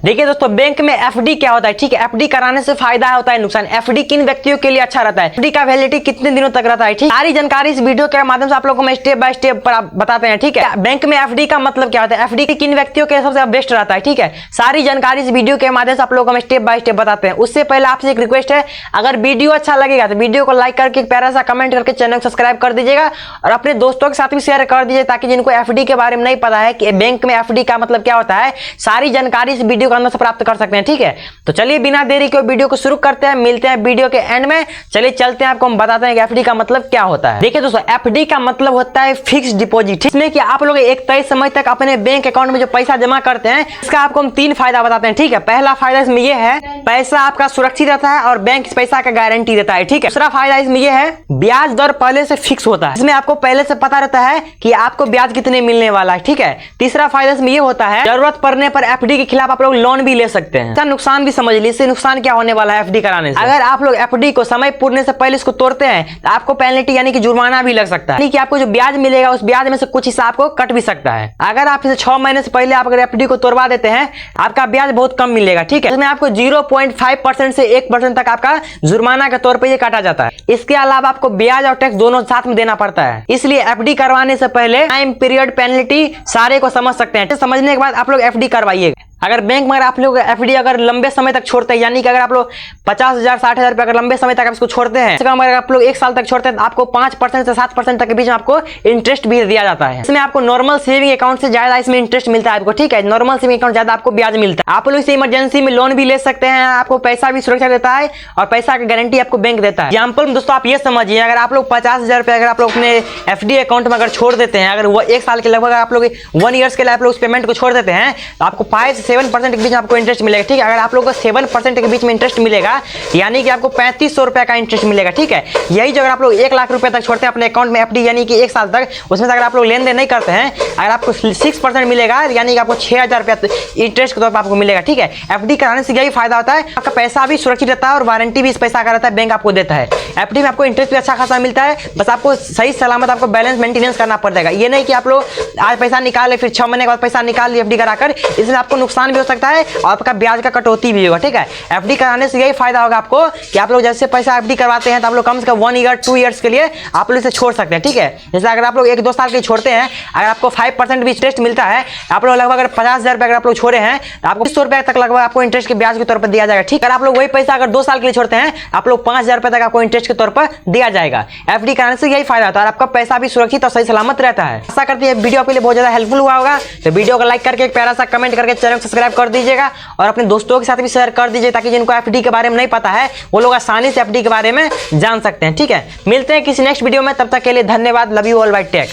देखिए दोस्तों, बैंक में एफडी क्या होता है, ठीक है। एफडी कराने से फायदा होता है, नुकसान। एफडी किन व्यक्तियों के लिए अच्छा रहता है, एफडी का वैलिडिटी कितने दिनों तक रहता है, ठीक। सारी जानकारी इस वीडियो के माध्यम से आप लोगों को मैं स्टेप बाय स्टेप बताते हैं, ठीक है। बैंक में एफडी का मतलब क्या होता है, एफडी किन व्यक्तियों के सबसे बेस्ट रहता है, ठीक है। सारी जानकारी इस वीडियो के माध्यम से आप लोगों को मैं स्टेप बाय स्टेप बताते हैं। उससे पहले आपसे एक रिक्वेस्ट है, अगर वीडियो अच्छा लगेगा तो वीडियो को लाइक करके प्यारा सा कमेंट करके चैनल को सब्सक्राइब कर दीजिएगा और अपने दोस्तों के साथ भी शेयर कर दीजिए, ताकि जिनको एफडी के बारे में नहीं पता है कि बैंक में एफडी का मतलब क्या होता है, सारी जानकारी इस वीडियो के अंदर से प्राप्त कर सकते हैं, ठीक है। तो चलिए बिना देरी के वीडियो को शुरू करते हैं, मिलते हैं वीडियो के एंड में। चलिए चलते हैं, आपको हम बताते हैं कि एफडी का मतलब क्या होता है। देखिए दोस्तों, एफडी का मतलब होता है फिक्स्ड डिपॉजिट, इसमें कि आप लोग एक तय समय तक अपने बैंक अकाउंट में जो पैसा जमा करते हैं, इसका आपको हम 3 फायदा बताते हैं, ठीक है। पहला फायदा इसमें यह है, पैसा आपका सुरक्षित रहता है और बैंक इस पैसा का गारंटी देता है, ठीक है। दूसरा फायदा इसमें यह है, ब्याज दर पहले से फिक्स होता है, इसमें आपको पहले से पता रहता है कि आपको ब्याज कितने मिलने वाला है, ठीक है। तीसरा फायदा इसमें यह होता है, जरूरत पड़ने पर एफडी के खिलाफ आप लोग लोन भी ले सकते हैं। नुकसान भी समझ लीजिए, इससे नुकसान क्या होने वाला है एफडी कराने से। अगर आप लोग एफडी को समय पूरने से पहले इसको तोड़ते हैं तो आपको पेनल्टी यानी कि जुर्माना भी लग सकता है, यानी कि आपको जो ब्याज मिलेगा उस ब्याज में से कुछ हिस्सा आपको कट भी सकता है। अगर आप इसे 6 महीने से पहले आप अगर एफडी को तोड़वा देते हैं, आपका ब्याज बहुत कम मिलेगा, ठीक है। इसमें आपको 0.5% से 1% तक आपका जुर्माना के तौर पर यह काटा जाता है। इसके अलावा आपको ब्याज और टैक्स दोनों साथ में देना पड़ता है, इसलिए एफडी करवाने से पहले टाइम पीरियड पेनल्टी सारे को समझ सकते हैं। समझने के बाद आप लोग एफडी करवाइएगा। अगर बैंक में आप लोग एफडी अगर लंबे समय तक छोड़ते हैं, यानी कि अगर आप लोग 50,000 60,000 रुपए अगर लंबे समय तक आप इसको छोड़ते हैं, अगर आप लोग 1 साल तक छोड़ते हैं तो आपको 5% से 7% तक के बीच में आपको इंटरेस्ट भी दिया जाता है। इसमें आपको नॉर्मल सेविंग अकाउंट से ज्यादा इसमें इंटरेस्ट मिलता है आपको, ठीक है। नॉर्मल सेविंग अकाउंट ज्यादा आपको ब्याज मिलता है। आप लोग इसे इमरजेंसी में लोन भी ले सकते हैं, आपको पैसा भी सुरक्षा देता है और पैसा की गारंटी आपको बैंक देता है। एग्जाम्पल में दोस्तों आप ये समझिए, अगर आप लोग 50,000 रुपए अगर आप लोग अपने एफडी अकाउंट में अगर छोड़ देते हैं, अगर वो 1 साल के लगभग आप लोग 1 ईयर्स के लिए आप लोग उस पेमेंट को छोड़ देते हैं, तो आपको 5 से 7% के बीच आपको इंटरेस्ट मिलेगा, ठीक है। अगर आप लोगों को 7% के बीच में इंटरेस्ट मिलेगा, यानी कि आपको 3500 रुपए का इंटरेस्ट मिलेगा, ठीक है। यही जो अगर आप लोग 1 लाख रुपए तक छोड़ते हैं अपने अकाउंट में एफडी, यानी कि 1 साल तक, उसमें से अगर आप लोग लेन देन नहीं करते हैं, अगर आपको 6% मिलेगा, यानी कि आपको 6,000 रुपया इंटरेस्ट के तौर पर आपको मिलेगा, ठीक है। एफडी कराने से यही फायदा होता है, आपका पैसा भी सुरक्षित रहता है और वारंटी भी इस पैसा का रहता है, बैंक आपको देता है। एफडी में आपको इंटरेस्ट भी अच्छा खासा मिलता है, बस आपको सही सलामत आपको बैलेंस मेंटेनेंस करना पड़ेगा। ये नहीं कि आप लोग आज पैसा निकाले फिर 6 महीने के बाद पैसा निकाल लिए एफडी कराकर, इसमें आपको नुकसान भी हो सकता है और आपका ब्याज का कटौती भी होगा, ठीक है। एफडी कराने से यही फायदा होगा आपको कि आप लोग जैसे पैसा एफडी करवाते हैं तो आप लोग कम से कम 1 ईयर 2 ईयर्स के लिए आप लोग इसे छोड़ सकते हैं, ठीक है। जैसे अगर आप लोग 1-2 साल के लिए छोड़ते हैं, अगर आपको 5% भी इंटरेस्ट मिलता है, आप लोग लगभग अगर 50,000 रुपए अगर आप लोग छोड़े हैं तो आपको 100 रुपए तक लगभग आपको इंटरेस्ट के ब्याज के तौर पर दिया जाएगा, ठीक है। आप लोग वही पैसा अगर 2 साल के लिए छोड़ते हैं, आप लोग 5,000 रुपए तक आपको इंटरेस्ट के तौर पर दिया जाएगा। एफडी कराने से यही फायदा होता है और आपका पैसा भी सुरक्षित और सही सलामत रहता है। आशा करती है वीडियो आपके लिए बहुत ज्यादा हेल्पफुल हुआ होगा, तो वीडियो को लाइक करके एक प्यारा सा कमेंट करके चैनल को सब्सक्राइब कर दीजिएगा और अपने दोस्तों के साथ भी शेयर कर दीजिए, ताकि जिनको एफडी के बारे में नहीं पता है वो लोग आसानी से एफडी के बारे में जान सकते हैं, ठीक है। मिलते हैं किसी नेक्स्ट वीडियो में, तब तक के लिए धन्यवाद। Love you all, bye take.